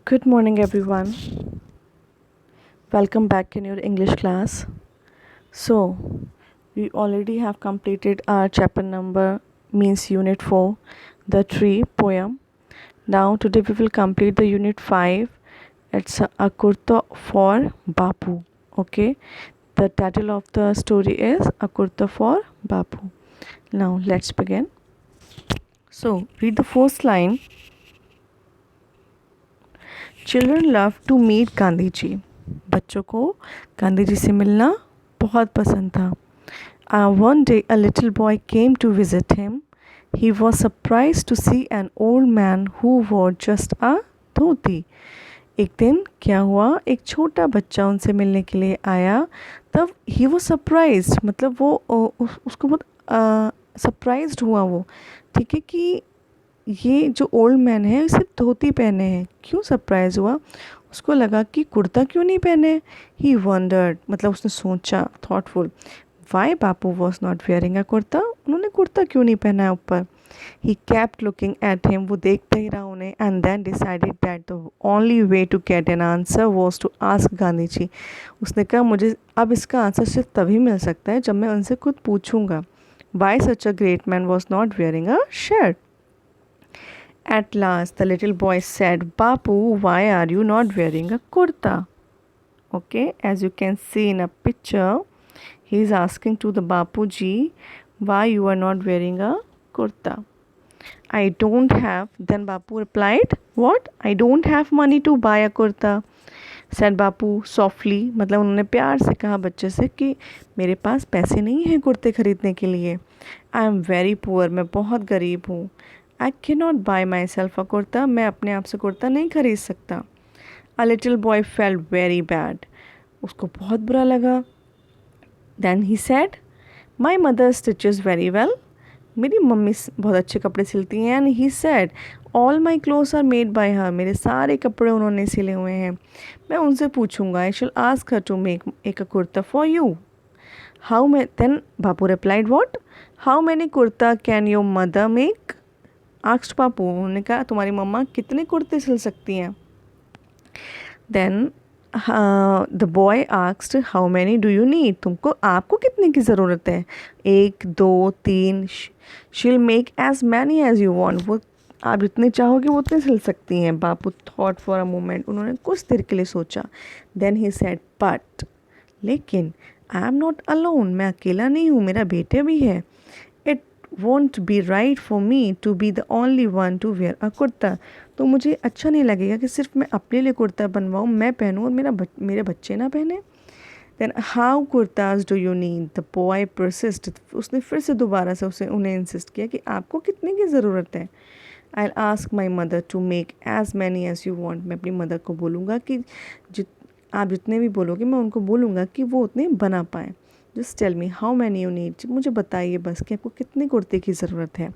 Good morning, everyone. Welcome back in your English class. So, we already have completed our chapter number means unit 4, the tree poem. Now, today we will complete the unit 5. It's a kurta for Bapu. Okay, the title of the story is A Kurta for Bapu. Now, let's begin. So, read the first line. Children love to meet Gandhi ji. बच्चों को गांधी जी से मिलना बहुत पसंद था. One day a little boy came to visit him. He was surprise to see an old man who wore just a dhoti. एक दिन क्या हुआ, एक छोटा बच्चा उनसे मिलने के लिए आया. तब ही वॉज सरप्राइज, मतलब वो उसको बहुत सरप्राइज्ड हुआ वो. ठीक है कि ये जो ओल्ड मैन है सिर्फ धोती पहने हैं. क्यों सरप्राइज़ हुआ? उसको लगा कि कुर्ता क्यों नहीं पहने. ही वंडर्ड, मतलब उसने सोचा, thoughtful, why Bapu was not wearing a kurta. उन्होंने कुर्ता क्यों नहीं पहना है ऊपर. He kept looking at him, वो देखते ही रहा उन्हें. And then decided that the only way to get an answer was to ask Gandhi ji. उसने कहा मुझे अब इसका आंसर सिर्फ तभी मिल सकता है जब मैं उनसे खुद पूछूंगा. Why such a great man was not wearing a shirt. At last, the little boy said, Bapu, why are you not wearing a kurta? Okay, as you can see in a picture, he is asking to the Bapuji, why you are not wearing a kurta? I don't have. Then Bapu replied, what? I don't have money to buy a kurta. Said Bapu softly, मतलब उन्होंने प्यार से कहा बच्चे से कि मेरे पास पैसे नहीं हैं कुर्ते खरीदने के लिए. I am very poor, मैं बहुत गरीब हूँ. I cannot buy myself a kurta, मैं अपने आप से कुर्ता नहीं खरीद सकता. A little boy felt very bad. उसको बहुत बुरा लगा. Then he said, my mother stitches very well. मेरी मम्मी बहुत अच्छे कपड़े सिलती हैं. And he said, all my clothes are made by her. मेरे सारे कपड़े उन्होंने सिले हुए हैं. मैं उनसे पूछूंगा. I shall ask her to make a kurta for you. How many? Then Bapu replied, what? How many kurta can your mother make? Asked Bapu. उन्होंने कहा तुम्हारी मम्मा कितने कुर्ते सिल सकती हैं. Then the boy asked how many do you need. आपको कितने की ज़रूरत है. 1 2 3. She'll make as many as you want. वो आप जितने चाहोगे वो उतने सिल सकती हैं. Bapu thought for a moment, उन्होंने कुछ देर के लिए सोचा. देन ही सेड बट, लेकिन आई एम नॉट अलोन, मैं अकेला नहीं हूँ, मेरा बेटे भी है. won't be right for me to be the only one to wear a kurta. तो मुझे अच्छा नहीं लगेगा कि सिर्फ मैं अपने लिए कुर्ता बनवाऊँ, मैं पहनूँ और मेरे बच्चे ना पहने. Then how kurtas do you need? The boy persisted. उसने फिर से दोबारा से उन्हें इंसिस्ट किया कि आपको कितने की ज़रूरत है. I'll ask my mother to make as many as you want. मैं अपनी मदर को बोलूँगा कि आप जितने भी बोलोगे मैं उनको बोलूँगा कि वो उतने बना पाएँ. Just tell me how many you need. मुझे बताइए बस कि आपको कितने कुर्ते की ज़रूरत है.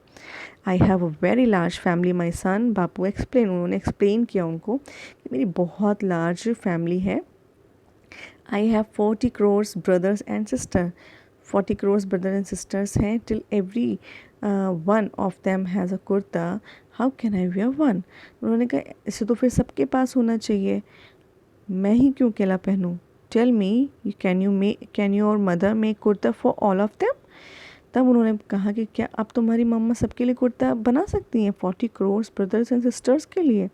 I have a very large family my son. Bapu explain, उन्होंने एक्सप्लेन किया उनको कि मेरी बहुत लार्ज फैमिली है. I have 40 crore brothers and sister. 40 crore brother and sisters हैं. Till every one of them has a kurta, how can I wear one. उन्होंने कहा इसे तो फिर सबके पास होना चाहिए, मैं ही क्यों अकेला पहनूँ. Tell me can your mother make kurta for all of them. तब उन्होंने कहा कि क्या अब तुम्हारी मम्मा सबके लिए कुर्ता बना सकती हैं, 40 crore ब्रदर्स एंड सिस्टर्स के लिए.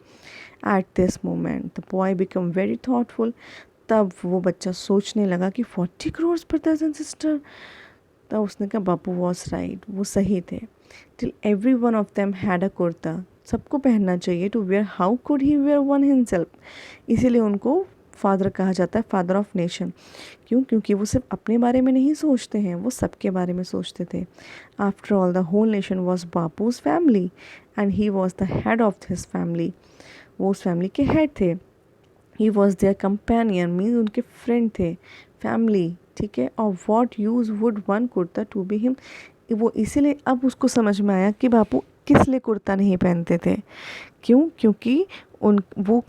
At this moment the boy become very thoughtful. तब वो बच्चा सोचने लगा कि 40 crore ब्रदर्स एंड सिस्टर. तब उसने कहा बापू वॉज राइट, वो सही थे. Till every one of them had a kurta, सबको पहनना चाहिए. To wear, how could he wear one himself. इसीलिए उनको फादर कहा जाता है, फादर ऑफ नेशन. क्यों? क्योंकि वो सिर्फ अपने बारे में नहीं सोचते हैं, वो सबके बारे में सोचते थे. After all the whole nation was Bapu's family and he was the head of his family. वो उस फैमिली के हेड थे. He was their companion, means उनके फ्रेंड थे. फैमिली, ठीक है. और what use would one kurta to be him. वो इसीलिए अब उसको समझ में आया कि बापू किस लिए कुर्ता नहीं पहनते थे. क्यों? क्योंकि वो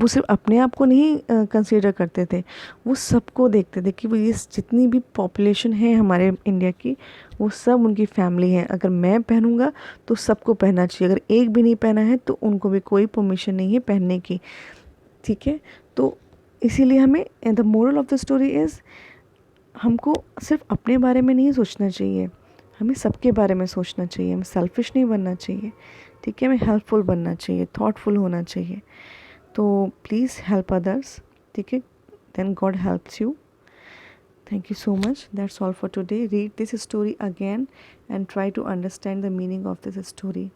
सिर्फ अपने आप को नहीं कंसीडर करते थे, वो सबको देखते थे कि वो ये जितनी भी पॉपुलेशन है हमारे इंडिया की, वो सब उनकी फैमिली है। अगर मैं पहनूंगा तो सबको पहनना चाहिए, अगर एक भी नहीं पहना है तो उनको भी कोई परमिशन नहीं है पहनने की, ठीक है। तो इसीलिए हमें, the moral of the story is, हमको सिर्फ अपने बारे में नहीं सोचना चाहिए, हमें सबके बारे में सोचना चाहिए, हमें सेल्फिश नहीं बनना चाहिए, ठीक है। हमें हेल्पफुल बनना चाहिए, थॉटफुल होना चाहिए। तो प्लीज़ हेल्प अदर्स, ठीक है, then God helps you. Thank you so much. That's all for today. Read this story again and try to understand the meaning of this story.